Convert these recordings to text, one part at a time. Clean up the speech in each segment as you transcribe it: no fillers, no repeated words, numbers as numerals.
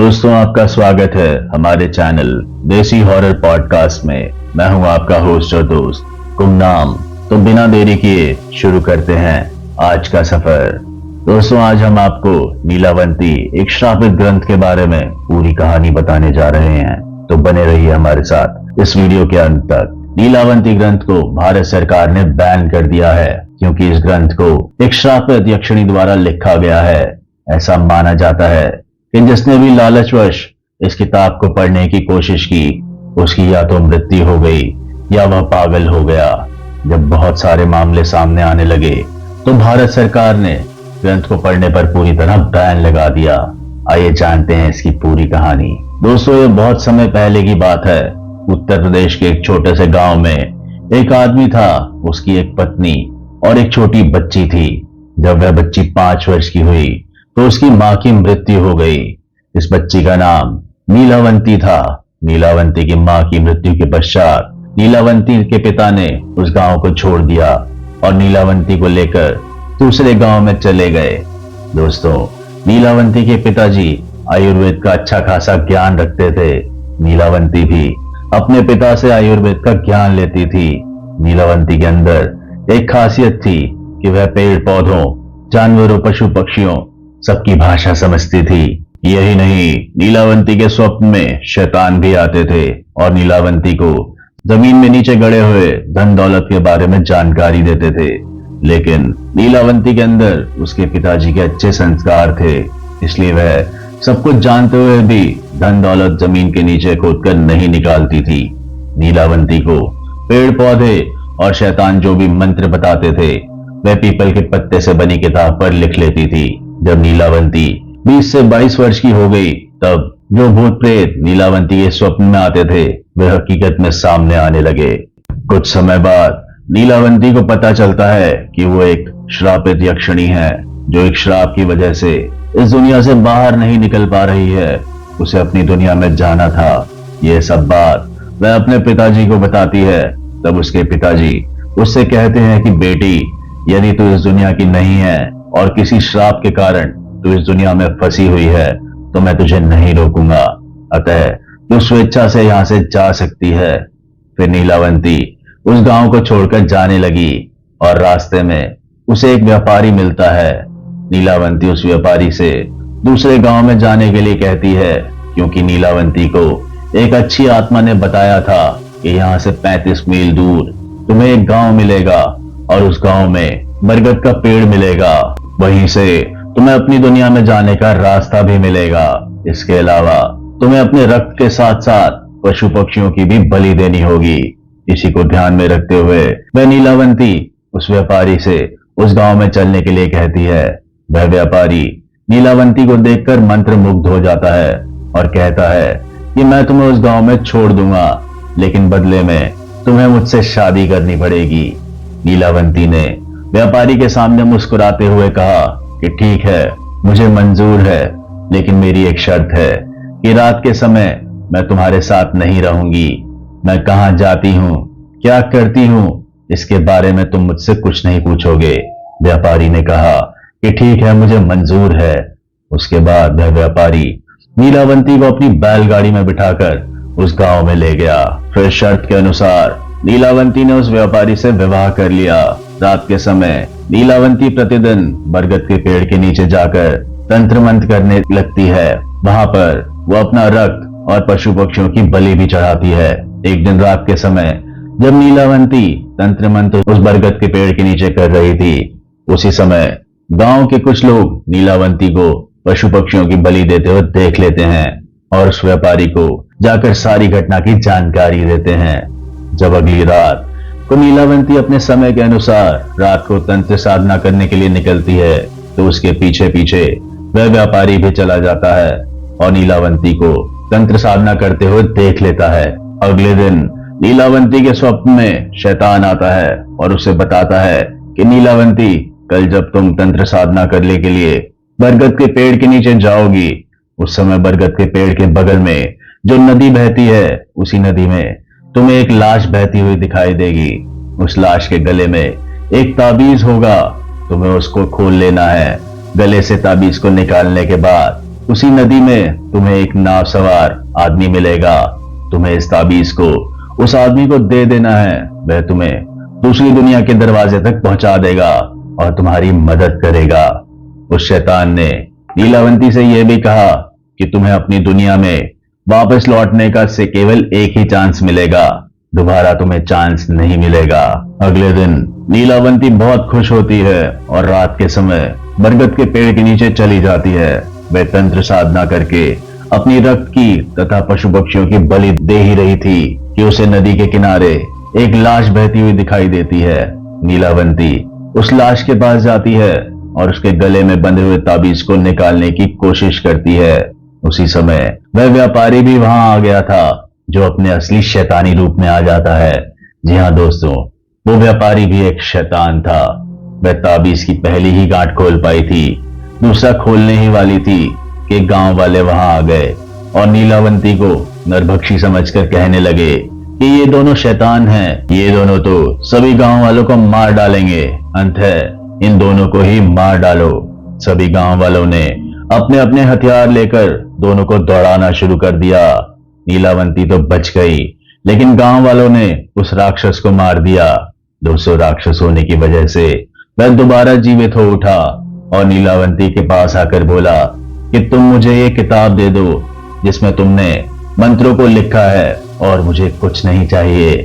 दोस्तों, आपका स्वागत है हमारे चैनल देसी हॉरर पॉडकास्ट में। मैं हूं आपका होस्ट और दोस्त गुमनाम। तो बिना देरी किए शुरू करते हैं आज का सफर। दोस्तों, आज हम आपको नीलावंती, एक श्रापित ग्रंथ के बारे में पूरी कहानी बताने जा रहे हैं। तो बने रहिए हमारे साथ इस वीडियो के अंत तक। नीलावंती ग्रंथ को भारत सरकार ने बैन कर दिया है क्योंकि इस ग्रंथ को एक श्रापित यक्षिणी द्वारा लिखा गया है। ऐसा माना जाता है कि जिसने भी लालचवश इस किताब को पढ़ने की कोशिश की, उसकी या तो मृत्यु हो गई या वह पागल हो गया। जब बहुत सारे मामले सामने आने लगे तो भारत सरकार ने ग्रंथ को पढ़ने पर पूरी तरह बैन लगा दिया। आइए जानते हैं इसकी पूरी कहानी। दोस्तों, ये बहुत समय पहले की बात है। उत्तर प्रदेश के एक छोटे से गांव में एक आदमी था, उसकी एक पत्नी और एक छोटी बच्ची थी। जब वह बच्ची 5 वर्ष की हुई तो उसकी मां की मृत्यु हो गई। इस बच्ची का नाम नीलावंती था। नीलावंती की मां की मृत्यु के पश्चात नीलावंती के पिता ने उस गांव को छोड़ दिया और नीलावंती को लेकर दूसरे गांव में चले गए। दोस्तों, नीलावंती के पिताजी आयुर्वेद का अच्छा खासा ज्ञान रखते थे। नीलावंती भी अपने पिता से आयुर्वेद का ज्ञान लेती थी। नीलावंती के अंदर एक खासियत थी कि वह पेड़ पौधों, जानवरों, पशु पक्षियों सबकी भाषा समझती थी। यही नहीं, नीलावंती के स्वप्न में शैतान भी आते थे और नीलावंती को जमीन में नीचे गड़े हुए धन दौलत के बारे में जानकारी देते थे। लेकिन नीलावंती के अंदर उसके पिताजी के अच्छे संस्कार थे, इसलिए वह सब कुछ जानते हुए भी धन दौलत जमीन के नीचे खोदकर नहीं निकालती थी। नीलावंती को पेड़ पौधे और शैतान जो भी मंत्र बताते थे वह पीपल के पत्ते से बनी किताब पर लिख लेती थी। जब नीलावंती 20 से 22 वर्ष की हो गई, तब जो भूत प्रेत नीलावंती के स्वप्न में आते थे वे हकीकत में सामने आने लगे। कुछ समय बाद नीलावंती को पता चलता है कि वो एक श्रापित यक्षिणी है, जो एक श्राप की वजह से इस दुनिया से बाहर नहीं निकल पा रही है। उसे अपनी दुनिया में जाना था। ये सब बात वह अपने पिताजी को बताती है। तब उसके पिताजी उससे कहते हैं कि बेटी, यदि तू इस दुनिया की नहीं है और किसी श्राप के कारण तू इस दुनिया में फंसी हुई है तो मैं तुझे नहीं रोकूंगा, अतः तू स्वेच्छा से यहां से जा सकती है। फिर नीलावंती उस गांव को छोड़कर जाने लगी और रास्ते में उसे एक व्यापारी मिलता है। नीलावंती उस व्यापारी से दूसरे गांव में जाने के लिए कहती है क्योंकि नीलावंती को एक अच्छी आत्मा ने बताया था कि यहां से 35 मील दूर तुम्हें एक गांव मिलेगा और उस गांव में बरगद का पेड़ मिलेगा। वहीं से तुम्हें अपनी दुनिया में जाने का रास्ता भी मिलेगा। इसके अलावा तुम्हें अपने रक्त के साथ साथ पशु पक्षियों की भी बलि देनी होगी। इसी को ध्यान में रखते हुए वह नीलावंती उस व्यापारी से उस गांव में चलने के लिए कहती है। वह व्यापारी नीलावंती को देखकर मंत्रमुग्ध हो जाता है और कहता है कि मैं तुम्हें उस गांव में छोड़ दूंगा, लेकिन बदले में तुम्हें मुझसे शादी करनी पड़ेगी। नीलावंती ने व्यापारी के सामने मुस्कुराते हुए कहा कि ठीक है, मुझे मंजूर है, लेकिन मेरी एक शर्त है कि रात के समय मैं तुम्हारे साथ नहीं रहूंगी। मैं कहां जाती हूं, क्या करती हूं, इसके बारे में तुम मुझसे कुछ नहीं पूछोगे। व्यापारी ने कहा कि ठीक है, मुझे मंजूर है। उसके बाद वह व्यापारी नीलावंती को अपनी बैलगाड़ी में बिठाकर उस गांव में ले गया। फिर शर्त के अनुसार नीलावंती ने उस व्यापारी से विवाह कर लिया। रात के समय नीलावंती प्रतिदिन बरगद के पेड़ के नीचे जाकर तंत्र मंत्र करने लगती है। वहां पर वो अपना रक्त और पशु पक्षियों की बलि भी चढ़ाती है। एक दिन रात के समय जब नीलावंती तंत्र मंत्र उस बरगद के पेड़ के नीचे कर रही थी, उसी समय गांव के कुछ लोग नीलावंती को पशु पक्षियों की बलि देते हुए देख लेते हैं और उस व्यापारी को जाकर सारी घटना की जानकारी देते हैं। जब अगली रात को नीलावंती अपने समय के अनुसार रात को तंत्र साधना करने के लिए निकलती है, तो उसके पीछे पीछे वह व्यापारी भी चला जाता है और नीलावंती को तंत्र साधना करते हुए देख लेता है। अगले दिन नीलावंती के स्वप्न में शैतान आता है और उसे बताता है कि नीलावंती, कल जब तुम तंत्र साधना करने के लिए बरगद के पेड़ के नीचे जाओगी, उस समय बरगद के पेड़ के बगल में जो नदी बहती है, उसी नदी में तुम्हें एक लाश बहती हुई दिखाई देगी। उस लाश के गले में एक ताबीज होगा, तुम्हें उसको खोल लेना है। गले से ताबीज को निकालने के बाद उसी नदी में तुम्हें एक नाव सवार आदमी मिलेगा। तुम्हें इस ताबीज को उस आदमी को दे देना है। वह तुम्हें दूसरी दुनिया के दरवाजे तक पहुंचा देगा और तुम्हारी मदद करेगा। उस शैतान ने नीलावंती से यह भी कहा कि तुम्हें अपनी दुनिया में वापस लौटने का से केवल एक ही चांस मिलेगा, दोबारा तुम्हें चांस नहीं मिलेगा। अगले दिन नीलावंती बहुत खुश होती है और रात के समय बरगद के पेड़ के नीचे चली जाती है। वह तंत्र साधना करके अपनी रक्त की तथा पशु पक्षियों की बलि दे ही रही थी कि उसे नदी के किनारे एक लाश बहती हुई दिखाई देती है। नीलावंती उस लाश के पास जाती है और उसके गले में बंधे हुए ताबीज को निकालने की कोशिश करती है। उसी समय वह व्यापारी भी वहां आ गया था, जो अपने असली शैतानी रूप में आ जाता है। जी हाँ दोस्तों, वो व्यापारी भी एक शैतान था। वह ताबीज की पहली ही गांठ खोल पाई थी, दूसरा खोलने ही वाली थी कि गांव वाले वहां आ गए और नीलावंती को नरभक्षी समझकर कहने लगे कि ये दोनों शैतान हैं, ये दोनों तो सभी गांव वालों को मार डालेंगे। अंत है, इन दोनों को ही मार डालो। सभी गांव वालों ने अपने अपने हथियार लेकर दोनों को दौड़ाना शुरू कर दिया। नीलावंती तो बच गई, लेकिन गांव वालों ने उस राक्षस को मार दिया। 200 राक्षस होने की वजह से वह दोबारा जीवित हो उठा और नीलावंती के पास आकर बोला कि तुम मुझे ये किताब दे दो जिसमें तुमने मंत्रों को लिखा है और मुझे कुछ नहीं चाहिए।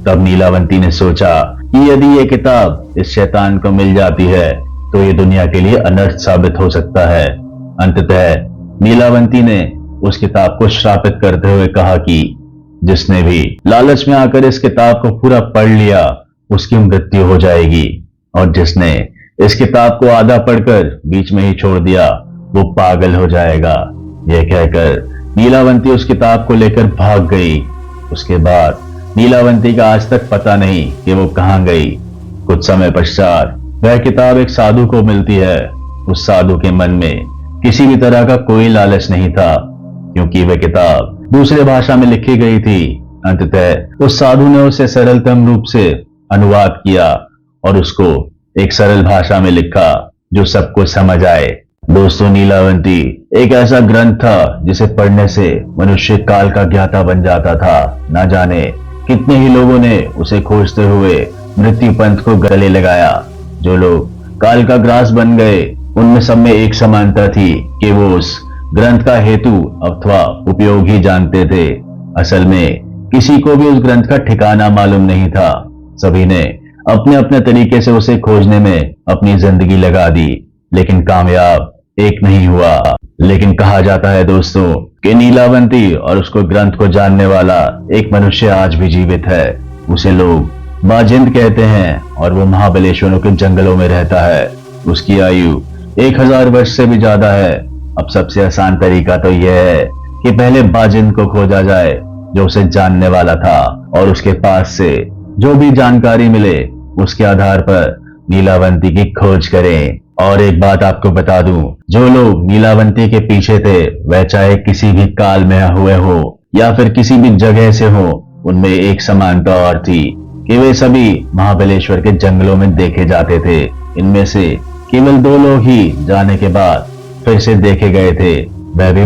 तब नीलावंती ने सोचा कि यदि ये किताब इस शैतान को मिल जाती है तो ये दुनिया के लिए अनर्थ साबित हो सकता है। अंततः नीलावंती ने उस किताब को श्रापित करते हुए कहा कि जिसने भी लालच में आकर इस किताब को पूरा पढ़ लिया उसकी मृत्यु हो जाएगी, और जिसने इस किताब को आधा पढ़कर बीच में ही छोड़ दिया वो पागल हो जाएगा। यह कहकर नीलावंती उस किताब को लेकर भाग गई। उसके बाद नीलावंती का आज तक पता नहीं कि वो कहां गई। कुछ समय पश्चात वह किताब एक साधु को मिलती है। उस साधु के मन में किसी भी तरह का कोई लालच नहीं था, क्योंकि वह किताब दूसरे भाषा में लिखी गई थी। अंततः उस साधु ने उसे सरलतम रूप से अनुवाद किया और उसको एक सरल भाषा में लिखा जो सबको समझ आए। दोस्तों, नीलावंती एक ऐसा ग्रंथ था जिसे पढ़ने से मनुष्य काल का ज्ञाता बन जाता था। ना जाने कितने ही लोगों ने उसे खोजते हुए मृत्यु पंथ को गले लगाया। जो लोग काल का ग्रास बन गए उनमें सब में एक समानता थी कि वो उस ग्रंथ का हेतु अथवा उपयोग ही जानते थे। असल में किसी को भी उस ग्रंथ का ठिकाना मालूम नहीं था। सभी ने अपने अपने तरीके से उसे खोजने में अपनी जिंदगी लगा दी, लेकिन कामयाब एक नहीं हुआ। लेकिन कहा जाता है दोस्तों कि नीलावंती और उसको ग्रंथ को जानने वाला एक मनुष्य आज भी जीवित है। उसे लोग बाजिंद कहते हैं और वो महाबलेश्वरों के जंगलों में रहता है। उसकी आयु 1000 वर्ष से भी ज्यादा है। अब सबसे आसान तरीका तो यह है कि पहले बाजिंद को खोजा जाए जो उसे जानने वाला था, और उसके पास से जो भी जानकारी मिले उसके आधार पर नीलावंती की खोज करें। और एक बात आपको बता दूं, जो लोग नीलावंती के पीछे थे वह चाहे किसी भी काल में हुए हो या फिर किसी भी जगह से हो, उनमें एक समानता और थी कि वे सभी महाबलेश्वर के जंगलों में देखे जाते थे। इनमें से केवल 2 लोग ही जाने के बाद फिर से देखे गए थे, वह भी